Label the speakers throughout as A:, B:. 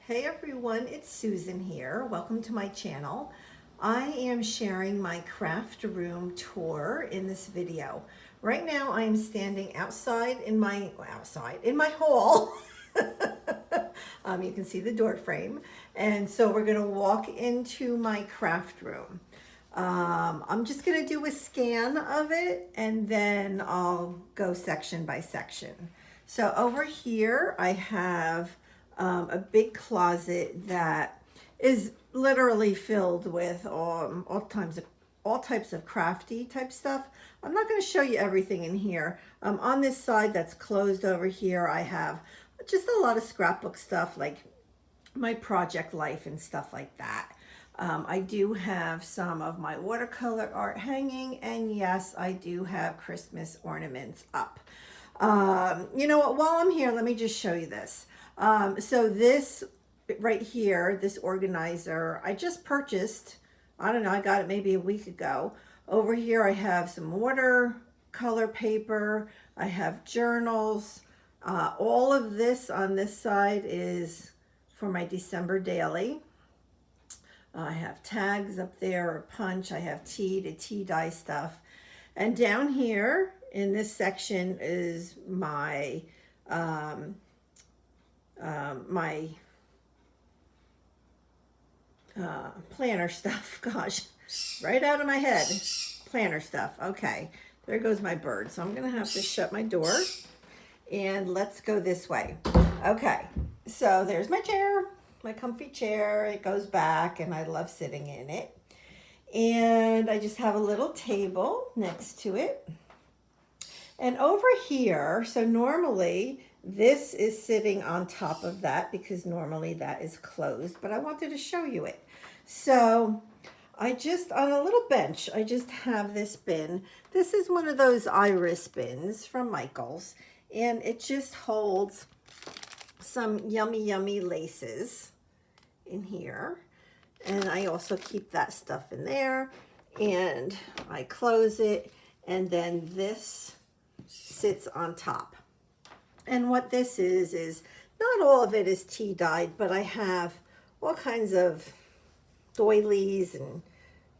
A: Hey everyone, it's Susan here. Welcome to my channel. I am sharing my craft room tour in this video. Right now I am standing outside in my hall. You can see the door frame. And so we're gonna walk into my craft room. I'm just gonna do a scan of it and then I'll go section by section. So over here I have a big closet that is literally filled with all types of crafty type stuff. I'm not going to show you everything in here. On this side that's closed over here, I have just a lot of scrapbook stuff like my project life and stuff like that. I do have some of my watercolor art hanging, and yes, I do have Christmas ornaments up. You know what, while I'm here, let me just show you this. So this right here, this organizer, I just purchased, I don't know, I got it maybe a week ago. Over here I have some watercolor paper, I have journals. All of this on this side is for my December daily. I have tags up there, a punch, I have tea to tea dye stuff. And down here in this section is my planner stuff. Gosh, right out of my head. Planner stuff. Okay, there goes my bird. So I'm gonna have to shut my door and let's go this way. Okay, so there's my chair, my comfy chair. It goes back and I love sitting in it. And I just have a little table next to it. And over here, so normally this is sitting on top of that because normally that is closed, but I wanted to show you it. So I just, on a little bench, I just have this bin. This is one of those iris bins from Michael's, and it just holds some yummy laces in here. And I also keep that stuff in there, and I close it, and then this sits on top. And what this is not all of it is tea dyed, but I have all kinds of doilies, and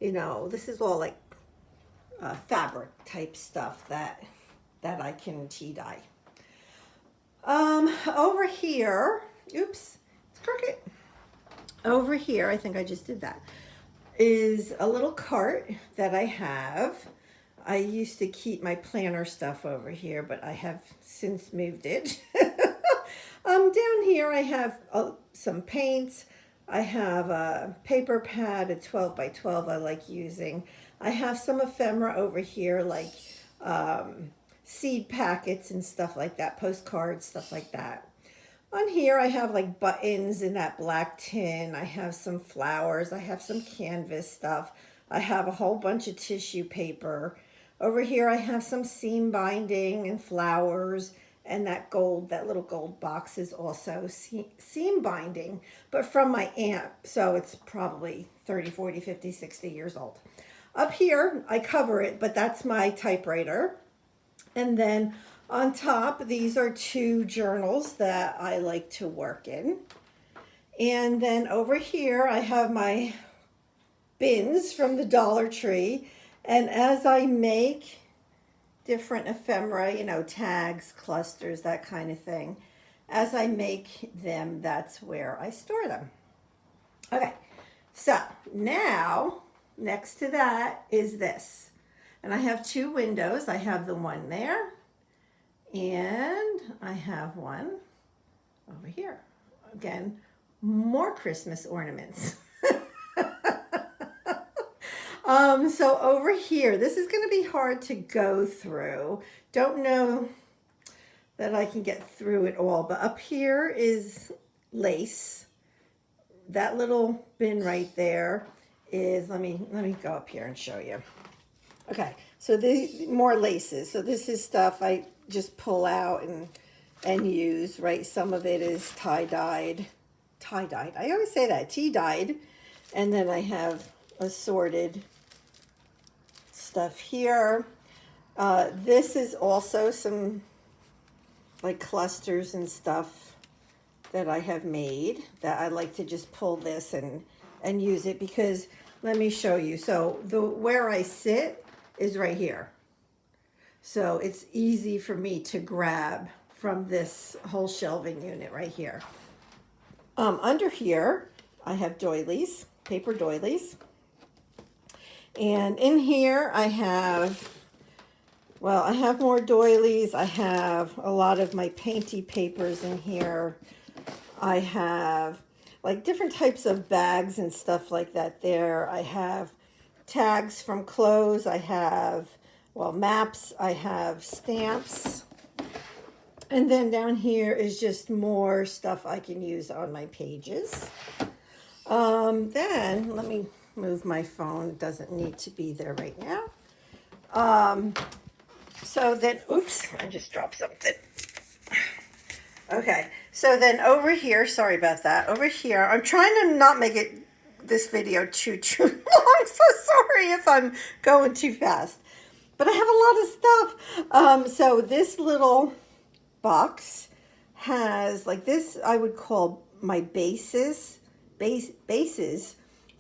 A: you know, this is all like fabric type stuff that I can tea dye. Over here, oops, it's crooked. Over here, I think I just did that, is a little cart that I have. I used to keep my planner stuff over here, but I have since moved it. Down here I have some paints. I have a paper pad, a 12 by 12 I like using. I have some ephemera over here, like seed packets and stuff like that, postcards, stuff like that. On here I have like buttons in that black tin. I have some flowers. I have some canvas stuff. I have a whole bunch of tissue paper. Over here I have some seam binding and flowers, and that little gold box is also seam binding, but from my aunt, so it's probably 30, 40, 50, 60 years old. Up here I cover it, but that's my typewriter. And then on top, these are two journals that I like to work in. And then over here I have my bins from the Dollar Tree. And as I make different ephemera, you know, tags, clusters, that kind of thing, as I make them, that's where I store them. Okay, so now next to that is this. And I have two windows. I have the one there, and I have one over here. Again, more Christmas ornaments. So over here, this is going to be hard to go through. Don't know that I can get through it all, but up here is lace. That little bin right there is, let me go up here and show you. Okay, so these more laces. So this is stuff I just pull out and use, right? Some of it is tie-dyed. I always say that, tea-dyed. And then I have assorted stuff here. This is also some like clusters and stuff that I have made that I like to just pull this and use it, because let me show you. So where I sit is right here. So it's easy for me to grab from this whole shelving unit right here. Under here, I have doilies, paper doilies. And in here I have, well, I have more doilies. I have a lot of my painty papers in here. I have like different types of bags and stuff like that there. I have tags from clothes. I have, well, maps. I have stamps. And then down here is just more stuff I can use on my pages. Then let me move my phone. It doesn't need to be there right now. So then, oops, I just dropped something. Okay, so then over here, sorry about that. Over here, I'm trying to not make this video too long. I'm so sorry if I'm going too fast. But I have a lot of stuff. So this little box has, like, this I would call my bases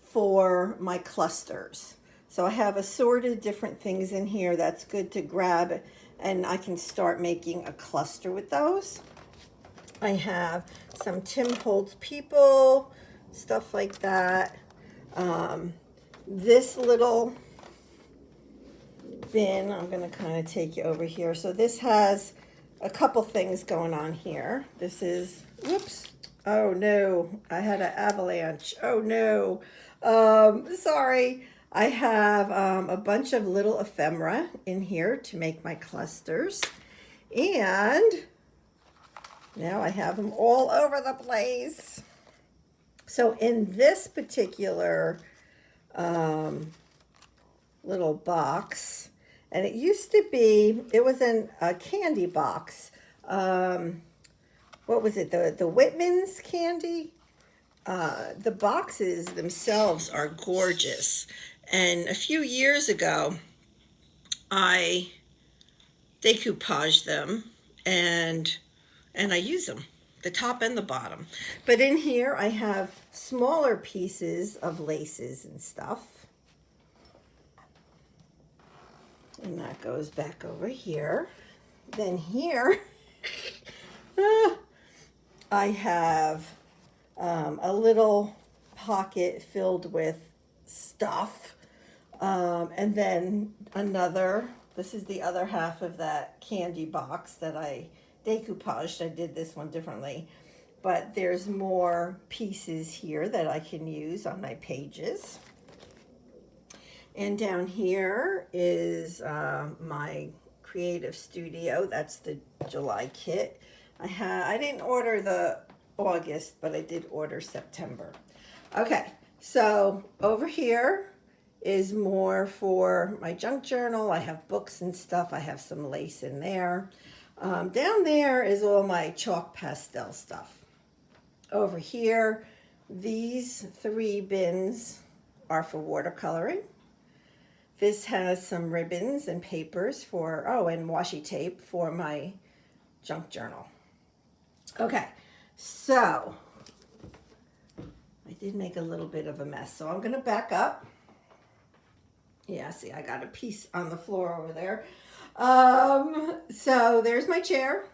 A: for my clusters. So I have assorted different things in here that's good to grab, and I can start making a cluster with those. I have some Tim Holtz people, stuff like that. This little bin, I'm going to kind of take you over here. So this has a couple things going on here. This is, whoops, oh no, I had an avalanche. Oh no, sorry. I have a bunch of little ephemera in here to make my clusters. And now I have them all over the place. So in this particular little box, and it used to be, it was in a candy box. What was it? The Whitman's candy? The boxes themselves are gorgeous. And a few years ago, I decoupaged them and I use them, the top and the bottom. But in here I have smaller pieces of laces and stuff. And that goes back over here. Then here, I have a little pocket filled with stuff. And then another, this is the other half of that candy box that I decoupaged. I did this one differently, but there's more pieces here that I can use on my pages. And down here is my creative studio. That's the July kit. I didn't order the August, but I did order September. Okay, so over here is more for my junk journal. I have books and stuff. I have some lace in there. Down there is all my chalk pastel stuff. Over here, these 3 bins are for watercoloring. This has some ribbons and papers for, oh, and washi tape for my junk journal. Okay, so I did make a little bit of a mess, so I'm gonna back up. Yeah, see, I got a piece on the floor over there. So there's my chair.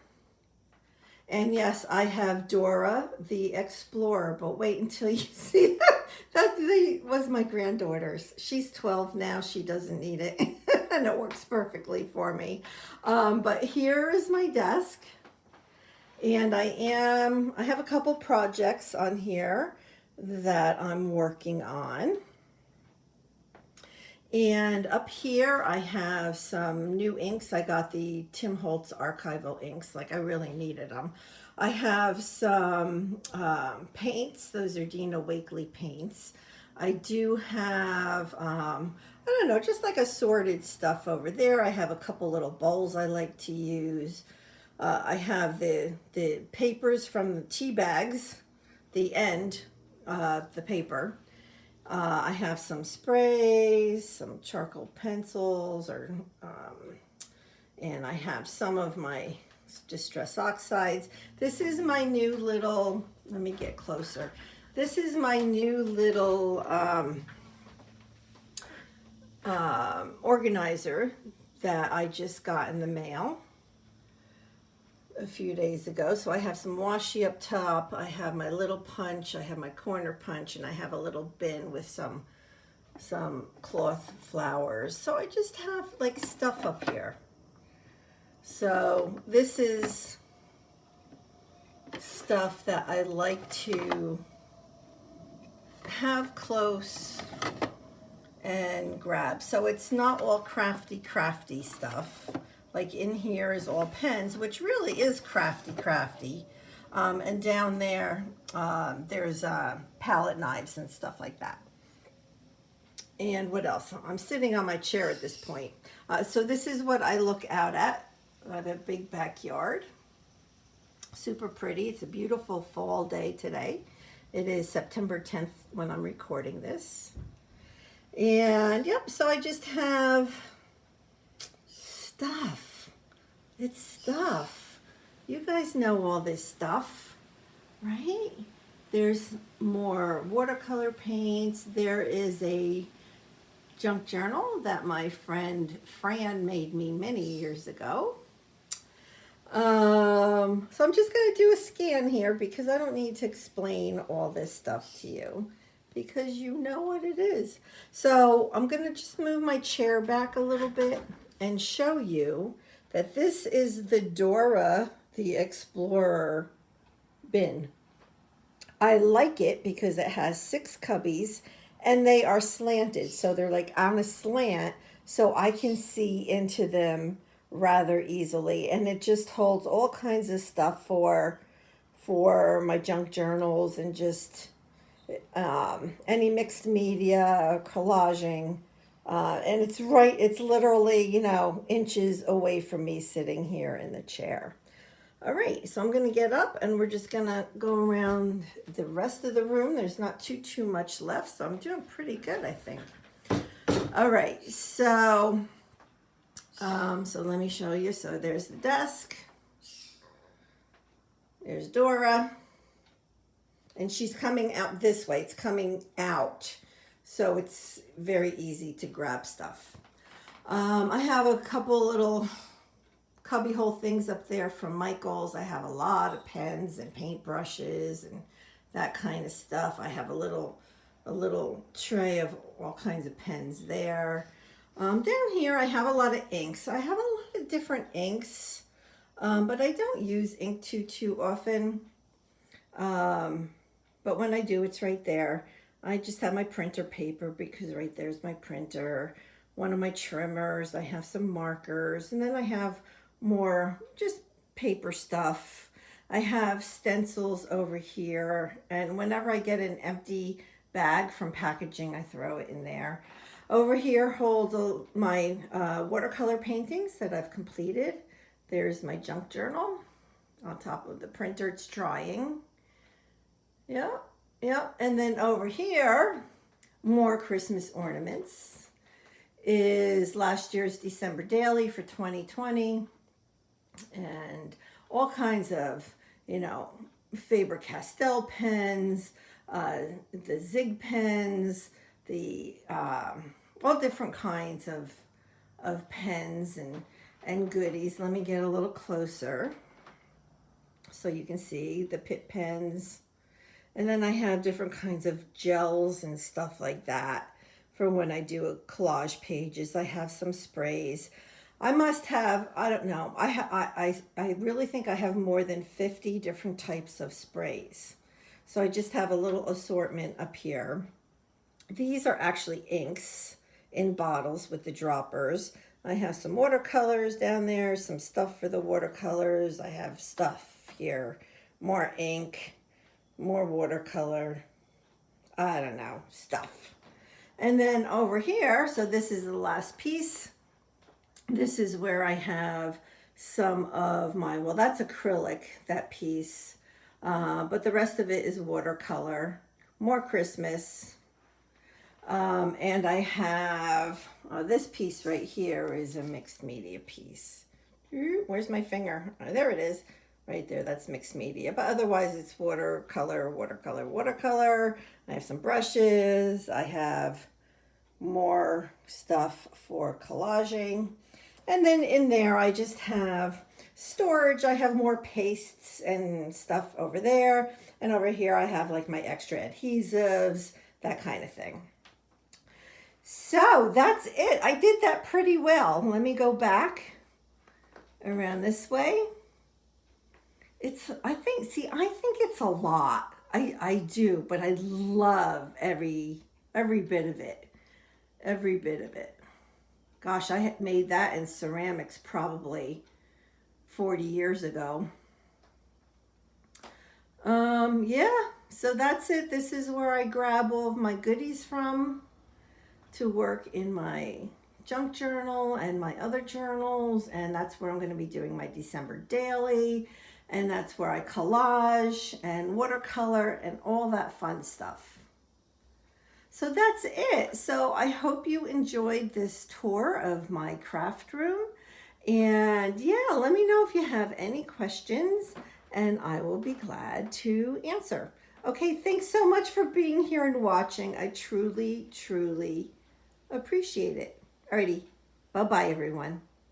A: And yes, I have Dora the Explorer, but wait until you see that. That was my granddaughter's. She's 12 now. She doesn't need it. And it works perfectly for me. But here is my desk. And I have a couple projects on here that I'm working on. And up here I have some new inks. I got the Tim Holtz archival inks, like I really needed them. I have some paints. Those are Dina Wakley paints. I do have, I don't know, just like assorted stuff over there. I have a couple little bowls I like to use. I have the papers from the tea bags, the end, the paper. I have some sprays, some charcoal pencils, and I have some of my Distress oxides. This is my new little, let me get closer. This is my new little organizer that I just got in the mail a few days ago. So I have some washi up top, I have my little punch, I have my corner punch, and I have a little bin with some cloth flowers. So I just have like stuff up here. So this is stuff that I like to have close and grab. So it's not all crafty stuff. Like in here is all pens, which really is crafty. And down there, there's palette knives and stuff like that. And what else? I'm sitting on my chair at this point. So this is what I look out at. I have a big backyard. Super pretty. It's a beautiful fall day today. It is September 10th when I'm recording this. And yep, so I just have stuff. It's stuff. You guys know all this stuff, right? There's more watercolor paints. There is a junk journal that my friend Fran made me many years ago. So I'm just going to do a scan here because I don't need to explain all this stuff to you because you know what it is. So I'm going to just move my chair back a little bit and show you that this is the Dora the Explorer bin. I like it because it has 6 cubbies and they are slanted. So they're like on a slant so I can see into them rather easily, and it just holds all kinds of stuff for my junk journals and just any mixed media, collaging, and it's literally, you know, inches away from me sitting here in the chair. All right, so I'm gonna get up and we're just gonna go around the rest of the room. There's not too much left, so I'm doing pretty good, I think. All right, so let me show you. So there's the desk. There's Dora. And she's coming out this way. It's coming out. So it's very easy to grab stuff. I have a couple little cubbyhole things up there from Michael's. I have a lot of pens and paintbrushes and that kind of stuff. I have a little tray of all kinds of pens there. Down here I have a lot of inks. I have a lot of different inks, but I don't use ink too often. But when I do, it's right there. I just have my printer paper because right there's my printer, one of my trimmers, I have some markers, and then I have more just paper stuff. I have stencils over here, and whenever I get an empty bag from packaging, I throw it in there. Over here holds my watercolor paintings that I've completed. There's my junk journal on top of the printer. It's drying. Yeah. And then over here, more Christmas ornaments. Is last year's December Daily for 2020. And all kinds of, you know, Faber-Castell pens, the Zig pens, the all different kinds of pens and goodies. Let me get a little closer so you can see the Pitt pens. And then I have different kinds of gels and stuff like that for when I do collage pages. I have some sprays. I must have, I don't know, I really think I have more than 50 different types of sprays. So I just have a little assortment up here. These are actually inks in bottles with the droppers. I have some watercolors down there, some stuff for the watercolors. I have stuff here, more ink, more watercolor, I don't know, stuff. And then over here, so this is the last piece. This is where I have some of my, well, that's acrylic, that piece. But the rest of it is watercolor, more Christmas. And I have, this piece right here is a mixed media piece. Where's my finger? Oh, there it is. Right there, that's mixed media. But otherwise it's watercolor, watercolor, watercolor. I have some brushes. I have more stuff for collaging. And then in there I just have storage. I have more pastes and stuff over there. And over here I have like my extra adhesives, that kind of thing. So that's it. I did that pretty well. Let me go back around this way. I think it's a lot. I do, but I love every bit of it. Every bit of it. Gosh, I had made that in ceramics probably 40 years ago. Yeah, so that's it. This is where I grab all of my goodies from to work in my junk journal and my other journals, and that's where I'm going to be doing my December daily, and that's where I collage and watercolor and all that fun stuff. So that's it. So I hope you enjoyed this tour of my craft room, and yeah, let me know if you have any questions and I will be glad to answer. Okay, thanks so much for being here and watching. I truly, truly appreciate it. Alrighty, bye-bye everyone.